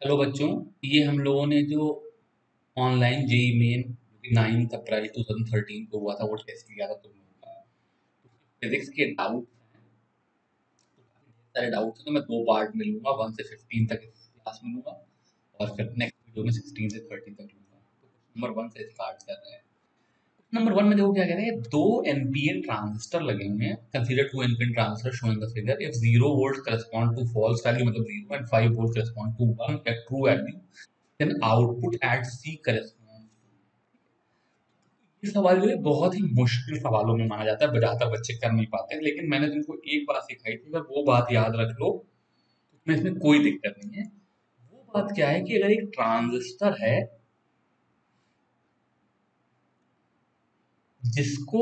Hello बच्चों। ये हम लोगों ने जो ऑनलाइन जेई मेन 9 अप्रैल 2013 को हुआ था वो टेस्ट किया था तुम लोगों का। फिजिक्स के डाउट सारे डाउट्स तो मैं दो पार्ट में लूंगा, 1 से 15 तक इस क्लास में लूंगा और फिर नेक्स्ट वीडियो में 16 से 30 तक लूंगा। तो नंबर 1 से स्टार्ट कर रहे हैं। नंबर 1 में देखो क्या कह रहे हैं, दो एनपीएन ट्रांजिस्टर लगे हुए हैं। Consider two NPN transistor shown in the figure. If 0 volt correspond to false value मतलब 0 एंड 5 वोल्ट करस्पॉन्ड टू 1 या true value, then output at C correspond. ये सवाल जो है बहुत ही मुश्किल सवालों में माना जाता है, ज्यादातर बच्चे कर नहीं पाते हैं, लेकिन मैंने तुमको एक बात सिखाई थी, अगर वो बात याद रख लो तो तुम्हें इसमें कोई दिक्कत नहीं है। वो बात क्या है कि अगर एक ट्रांजिस्टर है जिसको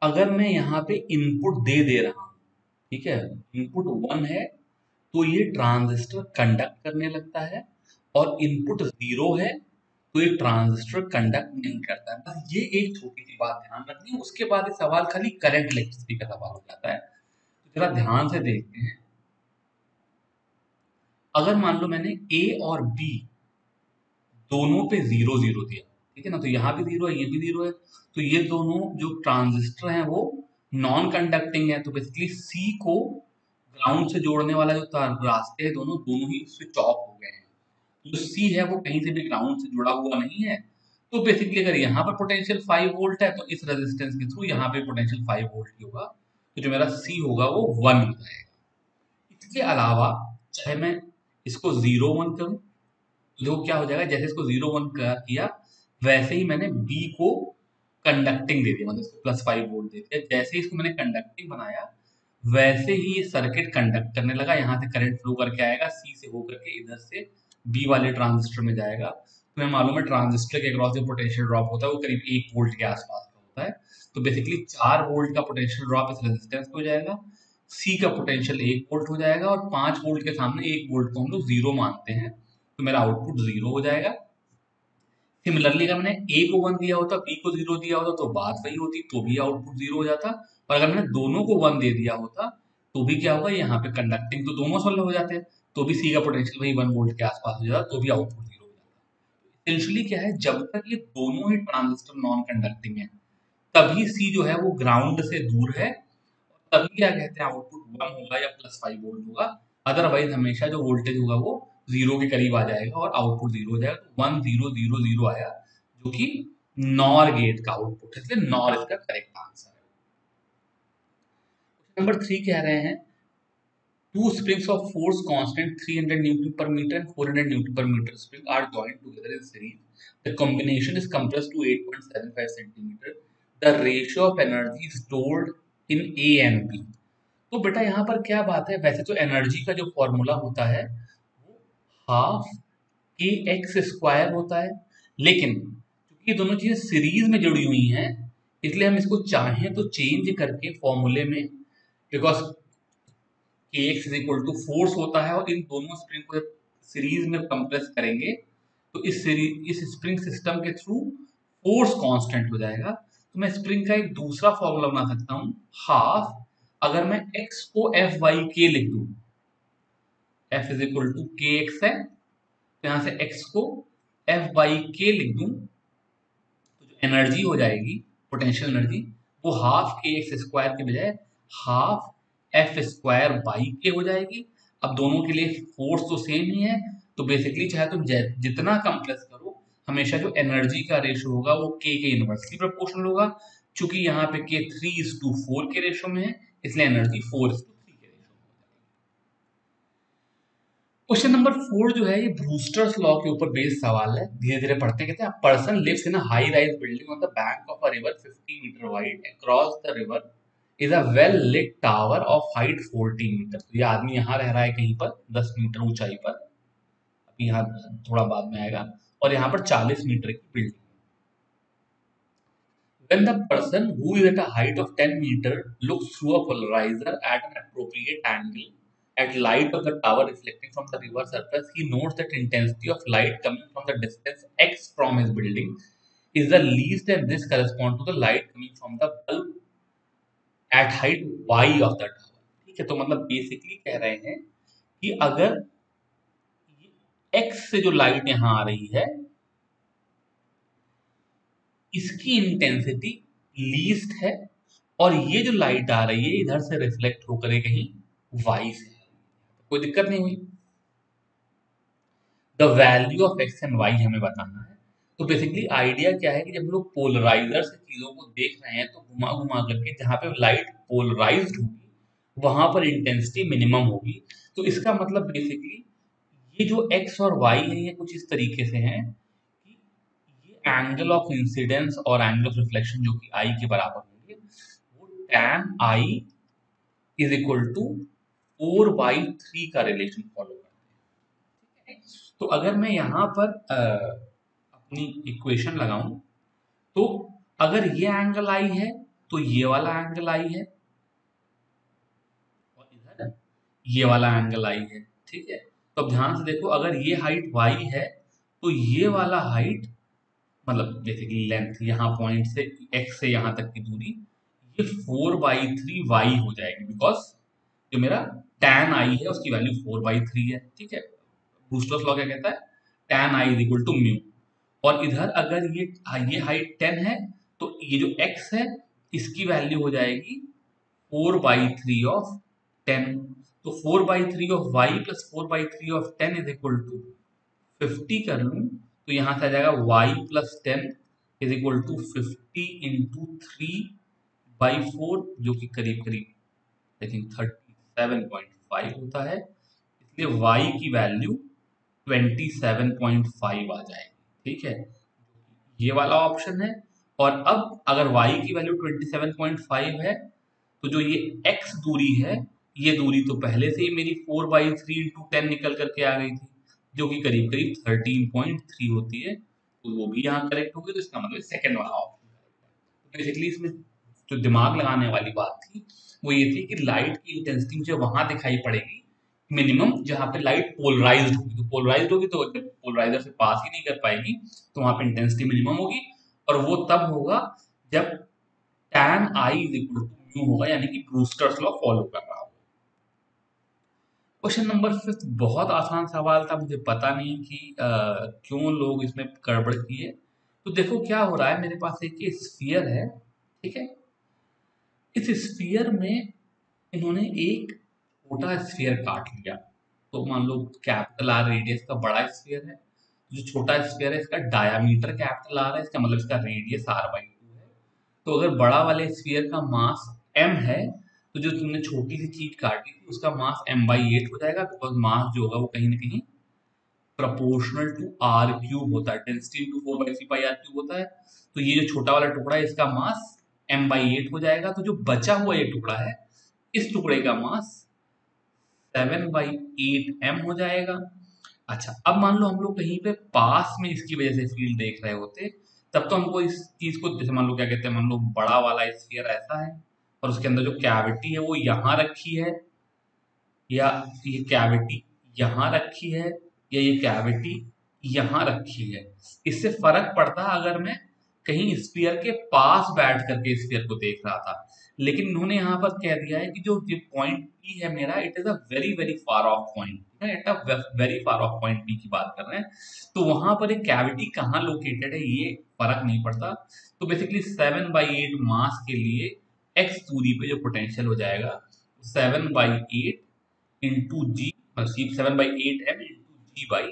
अगर मैं यहाँ पे इनपुट दे रहा हूँ, ठीक है, इनपुट 1 है तो ये ट्रांजिस्टर कंडक्ट करने लगता है, और इनपुट 0 है तो ये ट्रांजिस्टर कंडक्ट नहीं करता है। बस ये एक छोटी सी बात ध्यान रखनी है, उसके बाद ये सवाल खाली करंट इलेक्ट्रिसिटी का सवाल हो जाता है। तो जरा ध्यान से देखते हैं। अगर मान लो मैंने ए और बी दोनों पे जीरो जीरो दिया, ठीक है ना, तो यहाँ भी जीरो है, ये भी जीरो है, तो ये दोनों जो ट्रांजिस्टर हैं वो नॉन कंडक्टिंग है। तो बेसिकली सी को ग्राउंड से जोड़ने वाला जो रास्ते हैं दोनों दोनों ही स्विच ऑफ हो गए हैं। जो सी है वो कहीं से भी ग्राउंड से जुड़ा हुआ नहीं है। तो बेसिकली अगर यहाँ पर पोटेंशियल 5 वोल्ट है तो इस रेजिस्टेंस के थ्रू यहाँ पे पोटेंशियल 5 वोल्ट ही होगा। तो जो मेरा सी होगा वो 1 हो जाएगा। इसके अलावा चाहे मैं इसको 0 1 करूं, देखो क्या हो जाएगा, जैसे इसको 0 1 किया वैसे ही मैंने बी को कंडक्टिंग दे दिया, मतलब इसको +5 वोल्ट दे दिया। जैसे ही इसको मैंने कंडक्टिंग बनाया वैसे ही ये सर्किट कंडक्ट करने लगा, यहाँ से करंट फ्लो करके आएगा, सी से होकर के इधर से बी वाले ट्रांजिस्टर में जाएगा। तो मैं मालूम है ट्रांजिस्टर के अक्रॉस जो पोटेंशियल ड्रॉप होता है वो करीब 1 वोल्ट के आसपास का होता है। तो बेसिकली 4 वोल्ट का पोटेंशियल ड्रॉप इस रेजिस्टेंस पे हो जाएगा, सी का पोटेंशियल 1 वोल्ट हो जाएगा, और 5 वोल्ट के सामने 1 वोल्ट को हम लोग जीरो मानते हैं, तो मेरा आउटपुट जीरो हो जाएगा। सिमिलरली अगर मैंने ए को 1 दिया होता, बी को 0 दिया होता तो बात वही होती, तो भी आउटपुट 0 हो जाता। और अगर मैंने दोनों को 1 दे दिया होता तो भी क्या होगा, यहाँ पे कंडक्टिंग तो दोनों सॉल्व हो जाते हैं, तो भी सी का पोटेंशियल वही 1 वोल्ट के आसपास हो जाता, तो भी आउटपुट 0 हो जाता। एसेंशियली क्या है, जब तक ये दोनों ही ट्रांजिस्टर नॉन कंडक्टिंग है तभी सी जो है वो ग्राउंड से दूर है, तभी क्या कहते हैं आउटपुट 1 होगा या +5 वोल्ट होगा। अदरवाइज हमेशा जो वोल्टेज होगा वो जीरो के करीब आ जाएगा और आउटपुट जीरो हो जाएगा। तो 1 0 0 0 आया, जो कि नॉर गेट का आउटपुट है, इसलिए नॉर इसका करेक्ट आंसर है। नंबर 3 कह रहे हैं, two springs of force constant 300 Newton per meter and 400 Newton per meter spring are joined together in series. The combination is compressed to 8.75 centimeter. The ratio of energy stored in A and B. तो बेटा यहाँ पर क्या बात है, वैसे तो energy का जो फॉर्मूला होता है वो हाफ के एक्स स्क्वायर होता है, लेकिन क्योंकि ये दोनों चीजें सीरीज में जुड़ी हुई हैं इसलिए हम इसको चाहें तो चेंज करके फॉर्मूले में, because K X is equal to force होता है और इन दोनों स्प्रिंग को सीरीज में कंप्रेस करेंगे तो इस स्प्रिंग सिस्टम के थ्रू फोर्स कांस्टेंट हो जाएगा। तो मैं स्प्रिंग का एक दूसरा फॉर्मूला बना सकता हूँ, हाफ, अगर मैं x को एफ वाई के लिख दूं, f इज इक्वल टू के एक्स है, तो यहां से x को एफ बाई के लिख दूं, तो जो एनर्जी हो जाएगी पोटेंशियल एनर्जी वो हाफ के एक्स स्क्वायर के बजाय हाफ एफ स्क्वायर बाई के हो जाएगी। अब दोनों के लिए फोर्स तो सेम ही है, तो बेसिकली चाहे तुम जितना कंप्रेस करो हमेशा जो एनर्जी का रेशो होगा वो के इनवर्सली प्रोपोर्शनल होगा। चूंकि यहाँ पे के 3:4 के रेशो में है इसलिए एनर्जी 4:3 के रेशो में। क्वेश्चन नंबर 4 जो है ये ब्रूस्टर्स लॉ के ऊपर बेस्ड सवाल है, धीरे धीरे पढ़ते कहते हैं, person lives in a high rise building on the bank of a river 50 metre wide, across the river is a well lit tower of height 40 metre. तो ये आदमी यहाँ रह रहा है कहीं पर 10 मीटर ऊंचाई पर, अभी यहाँ थोड़ा बाद में आएगा, और यहाँ पर 40 मीटर की building. When the person who is at a height of 10 meter looks through a polarizer at an appropriate angle at light of the tower reflecting from the river surface, he notes that intensity of light coming from the distance x from his building is the least, and this corresponds to the light coming from the bulb at height y of the tower। ठीक है, तो मतलब basically कह रहे हैं कि अगर x से जो लाइट यहां आ रही है इसकी इंटेंसिटी लीस्ट है, और ये जो लाइट आ रही है इधर से रिफ्लेक्ट होकर कहीं वाई से, कोई दिक्कत नहीं हुई। The value of X and Y हमें बताना है। तो बेसिकली आइडिया क्या है कि जब हम लोग पोलराइजर से चीजों को देख रहे हैं तो घुमा घुमा करके जहां पे लाइट पोलराइज्ड होगी वहां पर इंटेंसिटी मिनिमम होगी। तो इसका मतलब बेसिकली ये जो एक्स और वाई है ये कुछ इस तरीके से हैं कि ये एंगल ऑफ इंसिडेंस और एंगल ऑफ रिफ्लेक्शन जो कि आई के बराबर होंगे वो tan I is equal to 4/3 का रिलेशन फॉलो करते हैं। तो अगर मैं यहाँ पर अपनी इक्वेशन लगाऊं तो अगर ये एंगल आई है तो ये वाला एंगल आई है, और इधर ये वाला एंगल आई है, ठीक है। तो अब ध्यान से देखो, अगर ये हाइट y है तो ये वाला हाइट मतलब बेसिकली लेंथ यहाँ पॉइंट से x से यहाँ तक की दूरी ये 4/3 y हो जाएगी, बिकॉज जो मेरा tan i है उसकी वैल्यू 4/3 है, ठीक है। ब्रूस्टर्स लॉ क्या कहता है, tan i is equal to mu. और इधर अगर ये हाइट 10 है तो ये जो x है इसकी वैल्यू हो जाएगी 4/3 ऑफ 10। तो 4/3 of y plus 4/3 of 10 is equal to 50 कर लूं तो यहां से आ जाएगा y plus 10 is equal to 50 into 3/4 जो कि करीब करीब आई थिंक 37.5 होता है। इसलिए y की वैल्यू 27.5 आ जाएगी, ठीक है। ये वाला ऑप्शन है। और अब अगर y की वैल्यू 27.5 है तो जो ये x दूरी है ये दूरी तो पहले से ही मेरी 4/3 इंटू 10 निकल करके आ गई थी जो कि करीब करीब 13.3 होती है, तो वो भी यहाँ करेक्ट होगी। तो इसका मतलब सेकंड वाला ऑप्शन। बेसिकली इसमें जो दिमाग लगाने वाली बात थी वो ये थी कि लाइट की इंटेंसिटी मुझे वहां दिखाई पड़ेगी मिनिमम जहां पे लाइट पोलराइज्ड होगी। तो पोलराइज्ड होगी तो जब पोलराइजर से पास ही नहीं कर पाएगी तो वहां पे इंटेंसिटी मिनिमम होगी, और वो तब होगा जब tan i is equal to mu होगा, यानी कि ब्रूस्टर्स लॉ फॉलो कर रहा होगा। क्वेश्चन नंबर 5 बहुत आसान सवाल था, मुझे पता नहीं कि क्यों लोग इसमें गड़बड़ किए। तो देखो क्या हो रहा है, मेरे पास एक स्फीयर है, ठीक है। इस स्फीयर में इन्होंने एक छोटा स्फीयर काट लिया। तो मान लो कैपिटल आर रेडियस का बड़ा स्फीयर है, जो छोटा स्फीयर है इसका डायामीटर कैपिटल आर है, इसका मतलब इसका रेडियस r/2 है। तो अगर बड़ा वाले स्फीयर का मास m है तो जो तुमने छोटी सी चीज काटी थी उसका मास m/8 हो जाएगा, बिकॉज मास जो होगा वो कहीं ना कहीं प्रोपोर्शनल टू आर क्यूब होता है, 10⁻³ होता है। तो ये जो छोटा वाला टुकड़ा है इसका मास m/8 हो जाएगा। तो जो बचा हुआ ये टुकड़ा है इस टुकड़े का मास 7/8 m हो जाएगा। अच्छा, अब मान लो हम लोग कहीं पे पास में इसकी वजह से फील्ड देख रहे होते तब तो हमको इस चीज को जैसे मान लो क्या कहते हैं, मान लो बड़ा वाला स्फीयर ऐसा है और उसके अंदर जो कैविटी है वो यहाँ रखी है, या ये कैविटी यहाँ रखी है, या ये कैविटी यहाँ रखी है। इससे फर्क पड़ता अगर मैं कहीं स्फीयर के पास बैठ करके स्फीयर को देख रहा था। लेकिन इन्होंने यहाँ पर कह दिया है कि जो ये पॉइंट पी है मेरा, it is a very very far of point, at a very far of point P की बात कर रहे हैं। तो वहां पर एक कैविटी कहाँ लोकेटेड है ये फर्क नहीं पड़ता। तो बेसिकली 7/8 मास के लिए एक्स दूरी पे जो पोटेंशियल हो जाएगा 7/8 इंटू जी, मतलब 7/8 m into G by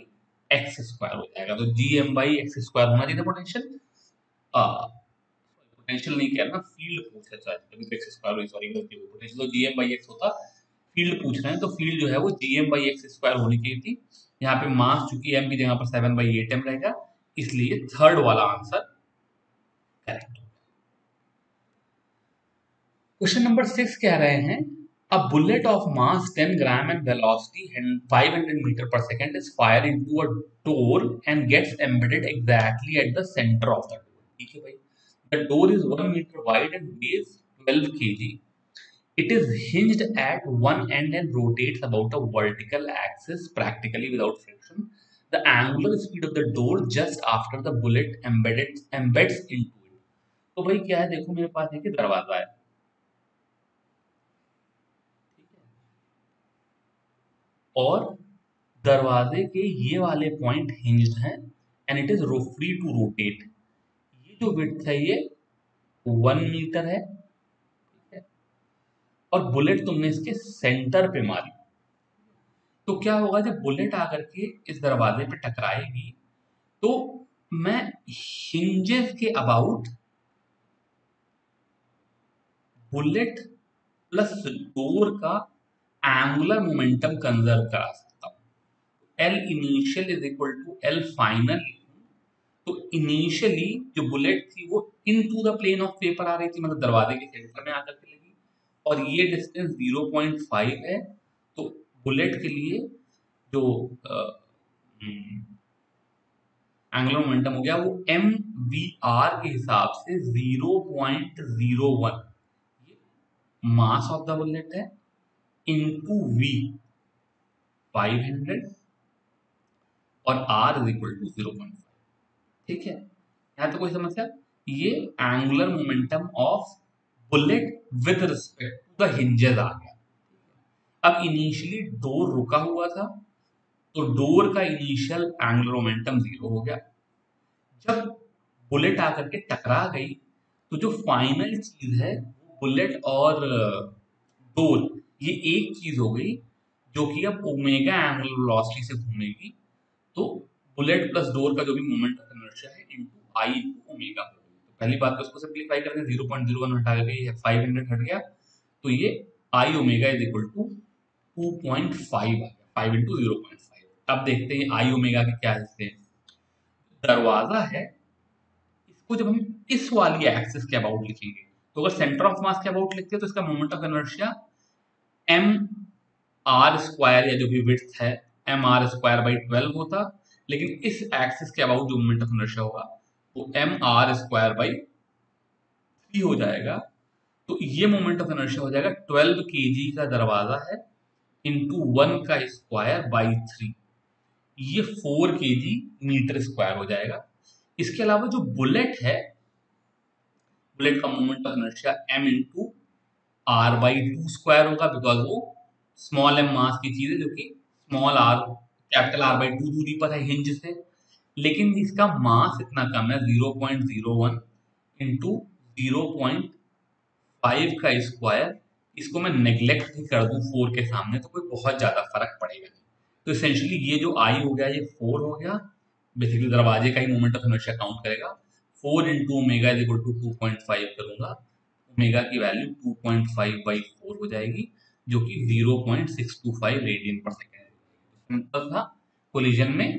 X square हो जाएगा। तो G M by X square होना चाहिए पोटेंशियल। पोटेंशियल नहीं कहना, फील्ड पूछ रहे हैं, तभी तो एक्स स्क्वायर हुई, सॉरी गलती हुई। पोटेंशियल तो जी एम बाई एक्स होता, फील्ड पूछ रहे हैं तो फील्ड जो है वो G M by X square होनी चाहिए थी। यहाँ पे मास चूंकि m की जगह पर 7/8 m रहेगा, इसलिए थर्ड वाला आंसर करेक्ट। क्वेश्चन नंबर 6 कह रहे हैं a bullet of mass 10 gram and velocity 500 meter per second is fired into a door and gets embedded exactly at the center of the door। ठीक है भाई, the door is 1 meter wide and weighs 12 kg। It is hinged at one end and rotates about a vertical axis practically without friction। The angular speed of the door just after the bullet embeds into it। तो भाई क्या है, देखो मेरे पास देखिए दरवाजा है, और दरवाजे के ये वाले पॉइंट हिंज्ड हैं and it is free to rotate. ये जो विड्थ है ये 1 मीटर है, ठीक है? और बुलेट तुमने इसके सेंटर पे मारी, तो क्या होगा जब बुलेट आकर के इस दरवाजे पे टकराएगी तो मैं हिंजेस के अबाउट बुलेट प्लस डोर का एंगुलर मोमेंटम कंजर्व करा सकता हूं। L initial is equal to L final. तो इनिशियली जो बुलेट थी वो into the plane of paper आ रही थी, मतलब दरवाजे के सेंटर में आकर के लगी, और ये डिस्टेंस 0.5 है। तो बुलेट के लिए जो एंगुलर मोमेंटम हो गया वो एम वी आर के हिसाब से 0.01 मास ऑफ द बुलेट है इंटू वी 500 और आर इज इक्वल टू 0.5। ठीक है, यहाँ तो कोई समस्या? ये angular momentum of bullet with respect to the hinges आ गया। अब इनिशियली डोर रुका हुआ था, तो डोर का इनिशियल एंगुलर मोमेंटम 0 हो गया। जब बुलेट आकर के टकरा गई तो जो फाइनल चीज है वो बुलेट और डोर ये एक चीज हो गई, जो कि अब ओमेगा एंगुलर वेलोसिटी से घूमेगी। तो बुलेट प्लस डोर का जो भी मोमेंट ऑफ इनर्शिया है इनटू आई ओमेगा हो गई। तो पहली बात तो इसको सिंपलीफाई करते हैं, 0.01 हटा करके 500 हट गया, तो ये आई ओमेगा इज इक्वल टू 2.5 आ गया, 5 इंटू 0.5। अब देखते हैं आई ओमेगा के क्या हिस्से हैं। दरवाजा है, इसको जब हम इस वाली एक्सिस के अबाउट लिखेंगे, तो अगर सेंटर ऑफ मास के अबाउट लिखते हैं तो इसका moment of inertia M R square या जो भी विड्थ है एम आर स्क्वायर बाई 12 होता, लेकिन इस एक्सिस के अबाउट जो मोमेंट ऑफ इनर्शिया होगा वो एम आर स्क्वायर बाई 3 हो जाएगा। तो ये मोमेंट ऑफ इनर्शिया हो जाएगा 12 केजी का दरवाजा है इंटू 1 का स्क्वायर बाई 3, ये 4 केजी मीटर स्क्वायर हो जाएगा। इसके अलावा जो बुलेट है, बुलेट का moment of inertia m into R by 2 square होगा, बिकॉज वो स्मॉल एम मास की चीज है जो कि small R capital R by 2 दूरी पर है हिंज से। लेकिन इसका मास इतना कम है 0.01 इंटू 0.5 का स्क्वायर, इसको मैं नेग्लेक्ट भी कर दूं 4 के सामने तो कोई बहुत ज्यादा फर्क पड़ेगा नहीं। तो इसेंशियली ये जो आई हो गया ये 4 हो गया, बेसिकली दरवाजे का ही मोमेंट ऑफ इनर्शिया काउंट करेगा। 4 into omega is equal to 2.5 करूंगा, ओमेगा की वैल्यू 2.5 बाई 4 हो जाएगी, जो कि 0.625 रेडियन पर सेकेंड। सिंपल था, कोलिजन में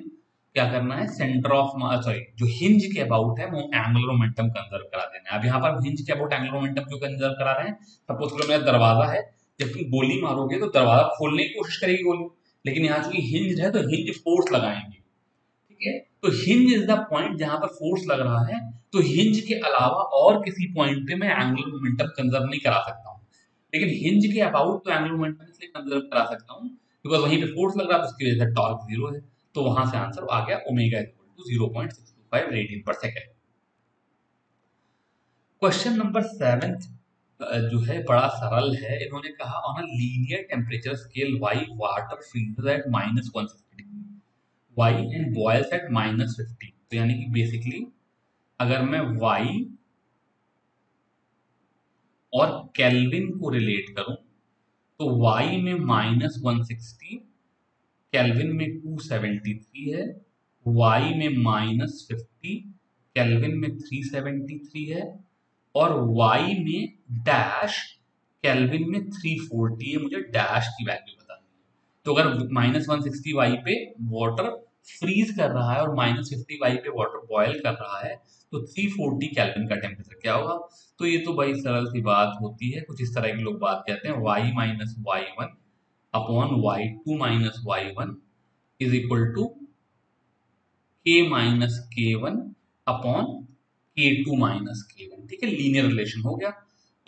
क्या करना है, सेंटर ऑफ सॉरी जो हिंज के अबाउट है वो एंगुलर मोमेंटम कंजर्व करा देना है। अब यहाँ पर हिंज के अबाउट एंगुलर मोमेंटम क्यों कंजर्व करा रहे हैं? सपोज करो मेरा दरवाजा है, जब तुम गोली मारोगे तो दरवाजा खोलने की कोशिश करेगी गोली, लेकिन यहाँ चूंकि हिंज है तो हिंज फोर्स लगाएंगे, ठीक है? तो हिंज इज द पॉइंट जहां पर फोर्स लग रहा है, तो हिंज के अलावा और किसी पॉइंट पे मैं एंगुलर मोमेंटम कंजर्व नहीं करा सकता हूँ, लेकिन हिंज के अबाउट तो एंगुलर मोमेंटम इसलिए कंजर्व करा सकता हूँ बिकॉज वहीं पे फोर्स लग रहा है, तो उसकी वजह से टॉर्क 0 है। तो वहां से आंसर आ गया omega equal to 0.625 radian per second. Question number 7 जो है बड़ा सरल है। इन्होंने कहा on a linear temperature scale Y water freezes at -160 degree, Y and boils at -50। तो यानी कि बेसिकली अगर मैं वाई और केल्विन को रिलेट करूं तो वाई में -160, केल्विन में 273 है, वाई में -50, केल्विन में 373 है, और वाई में डैश केल्विन में 340 है। मुझे डैश की वैल्यू बतानी है। तो अगर -160 वाई पे वाटर फ्रीज कर रहा है और -50 वाई पे वाटर बॉयल कर रहा है, तो 340 केल्विन का टेम्परेचर क्या होगा? तो ये तो भाई सरल सी बात होती है, कुछ इस तरह के लोग बात कहते हैं, y minus Y one upon Y two minus Y one is equal to K minus K one upon K two minus K one. ठीक है, लीनियर रिलेशन हो गया।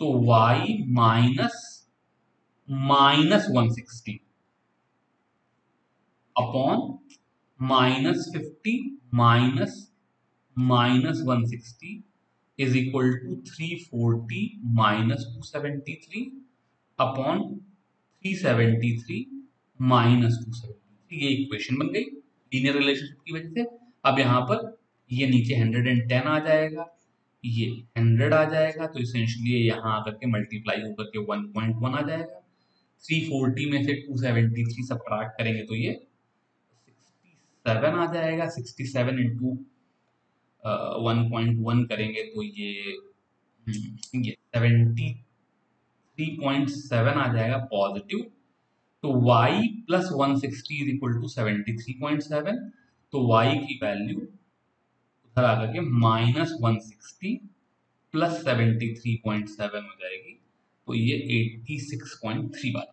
तो y minus -160 upon -50 minus -160 is equal to 340 minus 273 upon 373 minus 273। ये equation बन गई linear relationship की वजह से। अब यहाँ पर ये नीचे 110 आ जाएगा, ये 100 आ जाएगा, तो इसेंशियली यहाँ आकर के मल्टीप्लाई होकर के 1.1 आ जाएगा। 340 में से 273 सबट्रैक्ट करेंगे तो ये 67 आ जाएगा। 67 इंटू 1.1 करेंगे तो ये 73.7 आ जाएगा पॉजिटिव। तो y plus 160 is equal to 73.7, तो y की वैल्यू उधर आकर के -160 प्लस 73.7 हो जाएगी, तो ये 86.3 बार।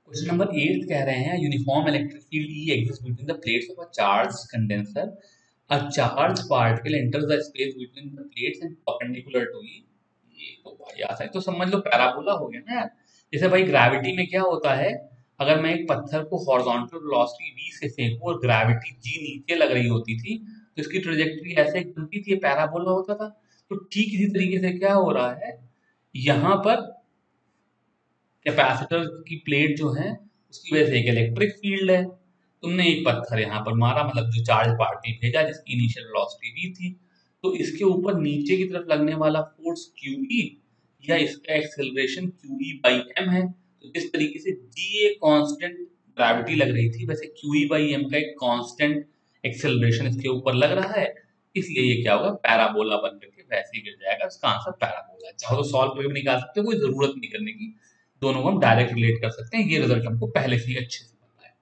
क्वेश्चन नंबर 8 कह रहे हैं uniform electric field E exists between the plates of a charged condenser. A charged particle enters the space between the plates and perpendicular to E. ये तो भाई आता है, तो समझ लो पैराबोला हो गया ना यार। जैसे भाई ग्रेविटी में क्या होता है, अगर मैं एक पत्थर को हॉरिजॉन्टल वेलोसिटी v से फेंकूं और ग्रेविटी g नीचे लग रही होती थी, तो इसकी ट्रेजेक्टरी ऐसे बनती थी, पैराबोला होता था। तो ठीक इसी तरीके से क्या हो रहा है, यहाँ पर कैपेसिटर की प्लेट जो है उसकी वजह से एक इलेक्ट्रिक फील्ड है। तुमने एक पत्थर यहाँ पर मारा, मतलब जो चार्ज पार्टिकल भेजा जिसकी इनिशियल वेलोसिटी v थी, तो इसके ऊपर नीचे की तरफ लगने वाला फोर्स QE या इसका एक्सेलरेशन QE बाई m है। तो जिस तरीके से g एक कांस्टेंट ग्रेविटी लग रही थी, वैसे QE बाई m का एक कांस्टेंट एक्सेलरेशन इसके ऊपर लग रहा है, इसलिए ये क्या होगा, पैराबोला बन करके वैसे ही गिर जाएगा। इसका आंसर पैराबोला है। चाहो तो सॉल्व करके निकाल सकते हो, कोई जरूरत नहीं करने की, दोनों को हम डायरेक्ट रिलेट कर सकते हैं। ये रिजल्ट हमको पहले से ही अच्छे से पता है।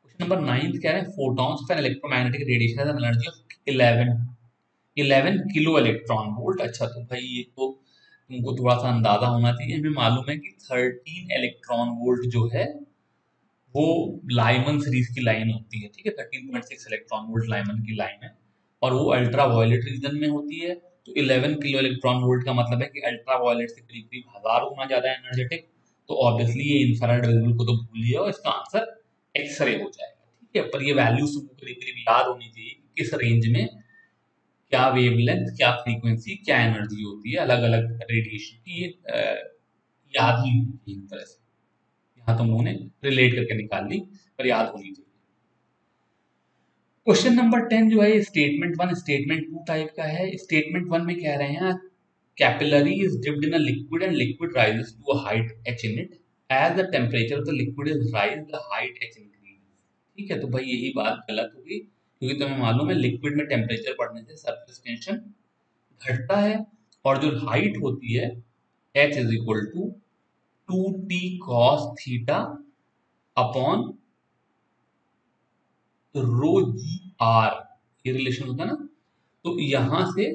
क्वेश्चन नंबर 9 कह रहे हैं photons of an electromagnetic radiation has an energy of 11 kilo electron volt. अच्छा, तो भाई ये तो तुमको थोड़ा सा अंदाजा होना चाहिए। हमें मालूम है कि 13 इलेक्ट्रॉन वोल्ट जो है वो लाइमन सीरीज की लाइन होती है, ठीक है। 13.6 इलेक्ट्रॉन वोल्ट लाइमन की लाइन है और वो अल्ट्रा वायलेट रीजन में होती है। तो 11 किलो इलेक्ट्रॉन वोल्ट का मतलब है कि अल्ट्रा वायलेट से करीब करीब 1000 गुना ज्यादा एनर्जेटिक। तो ऑब्वियसली ये इंफ्रारेड विजिबल को तो भूलिए और इसका आंसर एक्सरे हो जाएगा, ठीक है। पर ये वैल्यूज तुमको करीब करीब याद होनी चाहिए कि किस रेंज में क्या वेवलेंथ, क्या फ्रीक्वेंसी, क्या एनर्जी होती है अलग अलग रेडिएशन की, ये याद ही होनी चाहिए एक तरह से। यहाँ तुम लोगों ने रिलेट करके निकाल ली, पर याद होनी चाहिए। क्वेश्चन नंबर 10 जो है स्टेटमेंट 1 स्टेटमेंट 2 टाइप का है। स्टेटमेंट 1 में कह रहे हैं capillary is dipped in a liquid and liquid rises to a height h in it as the temperature of the liquid is rise the height h increases। ठीक है, तो भाई यही बात गलत होगी, क्योंकि तुम्हें मालूम है लिक्विड में टेम्परेचर बढ़ने से सरफेस टेंशन घटता है और जो हाइट होती है h is equal to 2t cos theta upon rho G R, ये रिलेशन होता है ना। तो यहां से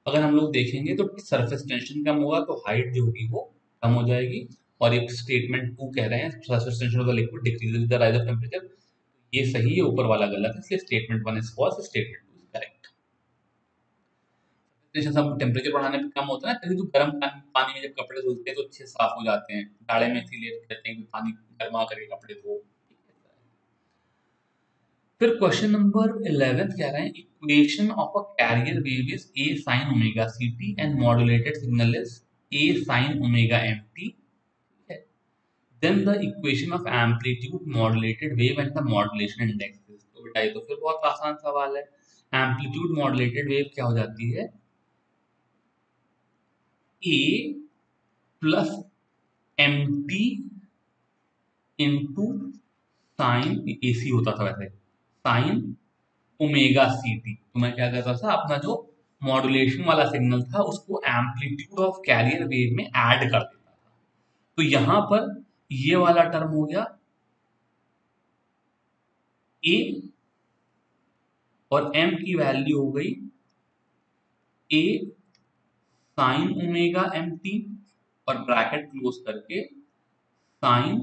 अगर हम लोग देखेंगे तो सरफेस टेंशन कम होगा तो हाइट जो होगी वो कम हो जाएगी। और एक स्टेटमेंट 2 कह रहे हैं surface tension of the liquid decreases with the rise of temperature, ये सही है, ऊपर वाला गलत है, इसलिए statement 1 is false, statement 2 is correct. जैसे सब टेम्परेचर बढ़ाने पे कम होता है ना, तभी तो गर्म पानी में जब कपड़े धुलते हैं तो अच्छे साफ हो जाते हैं, जाड़े में इसीलिए कहते हैं कि पानी गर्मा करके कपड़े धो। फिर क्वेश्चन नंबर 11 कह रहे हैं equation of a carrier wave is a sin omega ct and modulated signal is a sin omega mt। Then the equation of amplitude modulated wave and the modulation index. तो बेटा ये तो फिर बहुत आसान सवाल है। एम्पलीट्यूड मॉड्यूलेटेड वेव क्या हो जाती है, a plus mt into sine, AC होता था वैसे, साइन ओमेगा ct। तो मैं क्या करता था, अपना जो मॉड्यूलेशन वाला सिग्नल था उसको एम्पलीट्यूड ऑफ कैरियर वेव में ऐड कर देता था। तो यहां पर ये वाला टर्म हो गया a और m की वैल्यू हो गई a साइन ओमेगा mt और ब्रैकेट क्लोज करके साइन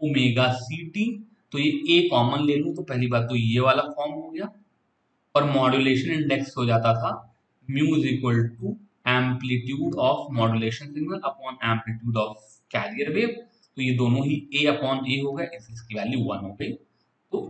ओमेगा ct। तो ये a कॉमन ले लूं तो पहली बात तो ये वाला फॉर्म हो गया और मॉड्यूलेशन इंडेक्स हो जाता था mu is equal to amplitude of modulation signal upon amplitude of carrier wave. तो ये दोनों ही a अपॉन a हो गए, इसकी वैल्यू 1 हो गई। तो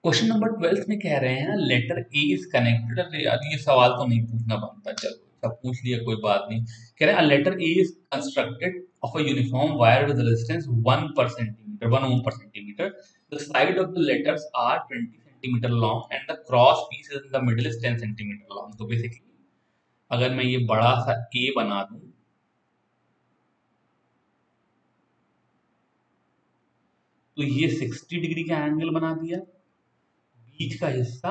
क्वेश्चन नंबर 12 में कह रहे हैं लेटर ए इज कनेक्टेड। अरे यार ये सवाल तो नहीं पूछना बनता, चलो सब पूछ लिया कोई बात नहीं। कह रहे हैं letter A is constructed of a uniform wire with resistance 1 per centimeter, 1 ohm per centimeter. The side of the letters are 20 centimeter long and the cross piece in the middle is 10 centimeter long. तो basically अगर मैं ये बड़ा सा A बना दूं तो ये 60 डिग्री का एंगल बना दिया, बीच का हिस्सा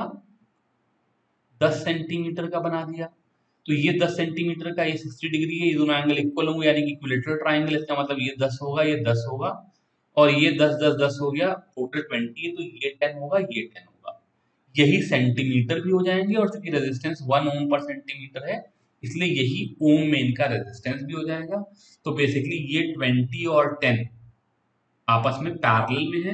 10 सेंटीमीटर का बना दिया, तो ये 10 सेंटीमीटर का, ये 60 डिग्री है, ये दोनों एंगल इक्वल होंगे यानी कि इक्विलेटरल ट्रायंगल। इसका मतलब ये 10 होगा, ये 10 होगा और ये 10 10 10 हो गया, टोटल 20 है, तो ये 10 होगा, ये 10 होगा। यही सेंटीमीटर भी हो जाएंगे और चूंकि रेजिस्टेंस 1 ओम पर सेंटीमीटर है इसलिए यही ओम में इनका रेजिस्टेंस भी हो जाएगा। तो बेसिकली ये 20 और 10 आपस में पैरेलल में है,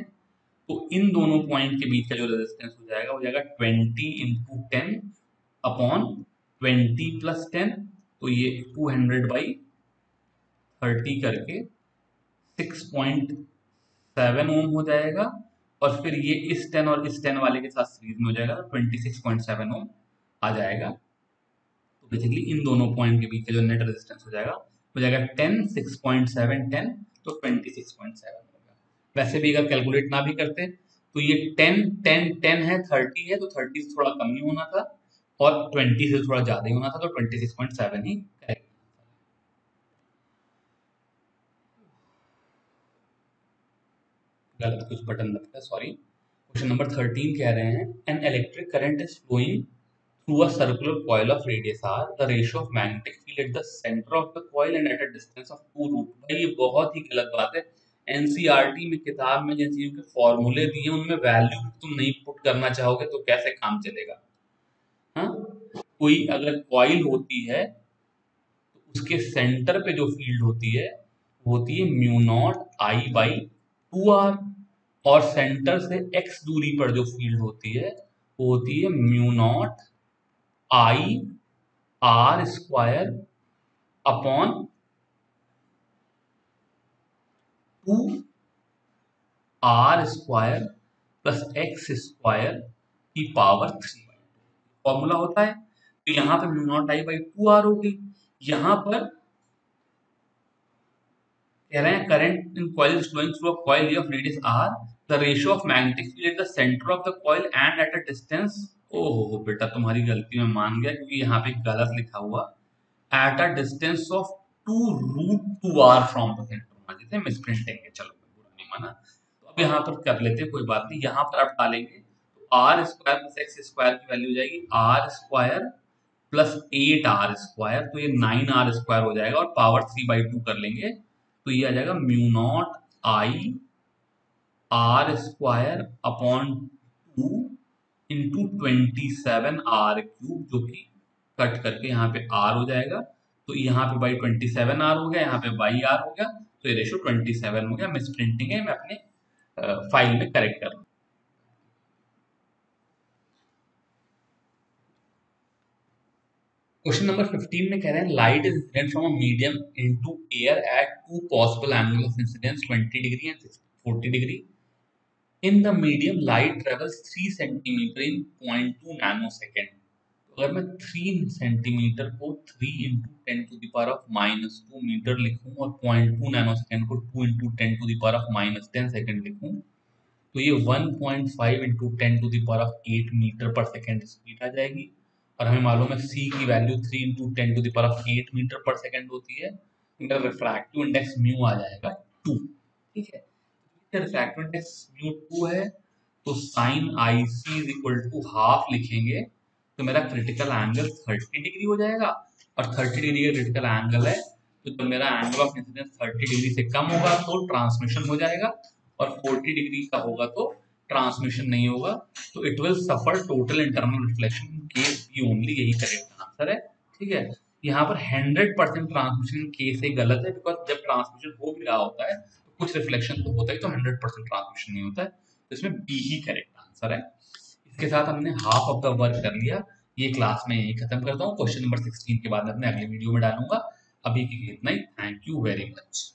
तो इन दोनों पॉइंट के बीच का जो रेजिस्टेंस हो जाएगा वो जाएगा 20 इंटू 10 अपॉन 20 प्लस 10, तो ये 200 बाई 30 करके 6.7 ओम हो जाएगा और फिर ये इस 10 और इस 10 वाले के साथ सीरीज में हो जाएगा, 26.7 ओम आ जाएगा। तो बेसिकली इन दोनों पॉइंट के बीच का जो नेट रेजिस्टेंस हो जाएगा 10 6.7 10, तो 26.7 होगा। वैसे भी अगर कैलकुलेट ना भी करते तो ये 10 10 10 है, 30 है, तो 30 से थोड़ा कम ही होना था और 20 से थोड़ा ज्यादा ही होना था, तो 26.7 ही करेक्ट। गलत कुछ बटन लगता है, सॉरी। क्वेश्चन नंबर 13 कह रहे हैं an electric current is flowing through a circular coil of radius r, the ratio of magnetic field at the centre of the coil and at a distance of 2 root. भाई ये बहुत ही गलत बात है। NCERT में किताब में जिन चीजों के फॉर्मूले दिए उनमें वैल्यू तुम नहीं पुट करना चाहोगे तो कैसे काम चलेगा। हाँ, कोई अगर कॉइल होती है तो उसके सेंटर पे जो फील्ड होती है वो होती है mu naught I by 2r, और सेंटर से x दूरी पर जो फील्ड होती है वो होती है mu naught I R square upon 2 R square plus X square की पावर 3। फॉर्मूला होता है, तो यहाँ पे mu naught I by 2r होगी। यहाँ पर कह रहे हैं current in coil is flowing through a coil of radius r, the ratio of magnetic field at the centre of the coil and at a distance. ओहो बेटा तुम्हारी गलती में मान गया क्योंकि यहाँ पे गलत लिखा हुआ at a distance of 2 root 2r from the centre, जैसे मिसप्रिंटिंग है, चलो बुरा नहीं माना। तो अब यहाँ पर कर लेते हैं, कोई बात नहीं। यहाँ पर आप डालेंगे तो R square plus X square की वैल्यू हो जाएगी are square plus 8r square, तो ये 9r स्क्वायर हो जाएगा और पावर 3/2 कर लेंगे तो ये आ जाएगा mu naught I R square upon 2 into 27r³ जो कि कट करके यहाँ पे r हो जाएगा, तो यहाँ पे बाई 27r हो गया, यहाँ पे बाई r हो गया, तो ये रेशो 27 हो गया। मिस प्रिंटिंग है, मैं अपने फाइल में करेक्ट कर लूँ। क्वेश्चन नंबर 15 में कह रहे हैं light is incident from a medium into air at two possible angle of incidence 20 degree and 40 degree. In the medium light travels 3 centimetre in 0.2 nano second. तो अगर मैं 3 सेंटीमीटर को 3 into 10 to the power of -2 metre लिखूं और 0.2 nano second को 2 into 10 to the power of -10 second लिखूं तो ये 1.5 into 10 to the power of 8 metre per second speed आ जाएगी। और हमें मालूम है c की value 3 into 10 to the power of 8 metre per second होती है। इनका रिफ्रैक्टिव इंडेक्स म्यू आ जाएगा 2। ठीक है, रिफ्रैक्टिव इंडेक्स म्यू 2 है तो sine I C is equal to half लिखेंगे तो मेरा क्रिटिकल एंगल 30 डिग्री हो जाएगा। और 30 डिग्री का क्रिटिकल एंगल है तो जब मेरा एंगल ऑफ इंसिडेंस 30 डिग्री से कम होगा तो ट्रांसमिशन हो जाएगा और 40 डिग्री का होगा तो ट्रांसमिशन नहीं होगा, तो it will suffer total internal reflection case भी ओनली, यही करेक्ट आंसर है। ठीक है, यहाँ पर 100% ट्रांसमिशन केस ही गलत है बिकॉज जब ट्रांसमिशन हो भी रहा होता है तो कुछ रिफ्लेक्शन तो होता है, तो 100% ट्रांसमिशन नहीं होता है, तो इसमें बी ही करेक्ट आंसर है। इसके साथ हमने हाफ ऑफ द वर्क कर लिया। ये क्लास में यही खत्म करता हूँ। क्वेश्चन नंबर 16 के बाद मैं अपने अगले वीडियो में डालूंगा। अभी के लिए इतना ही। Thank you very much.